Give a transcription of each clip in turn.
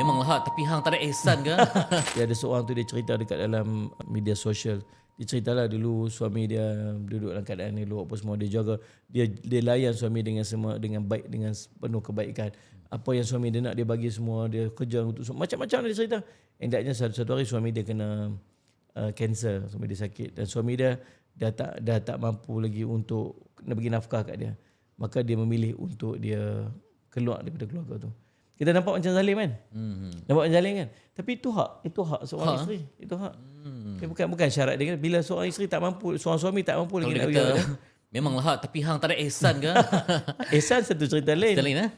Memanglah hak, tapi hang tak ada ihsan ke? Dia ada seorang tu dia cerita dekat dalam media sosial. Dia ceritalah dulu suami dia duduk dalam keadaan elok apa semua, dia jaga, dia layan suami dengan semua, dengan baik, dengan penuh kebaikan. Apa yang suami dia nak dia bagi semua, dia kerja untuk macam-macam dia cerita. Endaknya satu hari suami dia kena kanser, suami dia sakit dan suami dia dah tak mampu lagi untuk nak bagi nafkah kat dia. Maka dia memilih untuk dia keluar daripada keluarga tu. Kita nampak macam zalim kan? Nampak macam zalim kan? Tapi itu hak seorang isteri. Itu hak. Bukan syarat dia kan. Bila seorang isteri tak mampu, seorang suami tak mampu lagi Kalau nak dia bagi kata, memanglah hak, tapi hang tak ada ihsan ke? ihsan satu cerita lain. Cerita lain,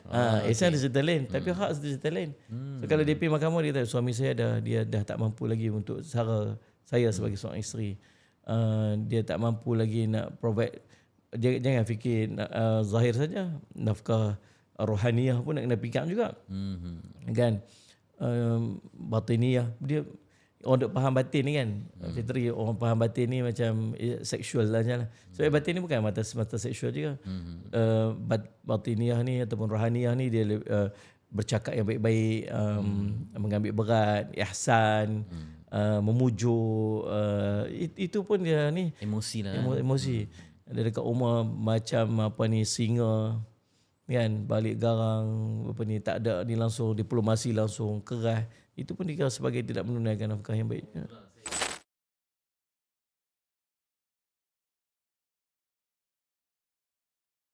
ihsan satu cerita lain. Tapi hak satu cerita lain. So, kalau dia pergi mahkamah, dia kata suami saya dia dah tak mampu lagi untuk sara saya sebagai seorang isteri. Dia tak mampu lagi nak provide. Jangan fikir zahir saja. Nafkah rohaniyah pun nak kena fikir juga. Kan? Batiniyah. Dia orang duk faham batin ni kan. Fitri orang faham batin ni macam seksual lah. Sebab batin ni bukan mata seksual juga. Batiniyah ni ataupun rohaniyah ni dia bercakap yang baik-baik, mengambil berat, ihsan, memujuk, itu pun dia ni Emosi lah. emosi. Ada dekat rumah macam apa ni, singa kan, balik garang apa ni, tak ada ni, langsung diplomasi, langsung keras. Itu pun dikira sebagai tidak menunaikan nafkah yang baik.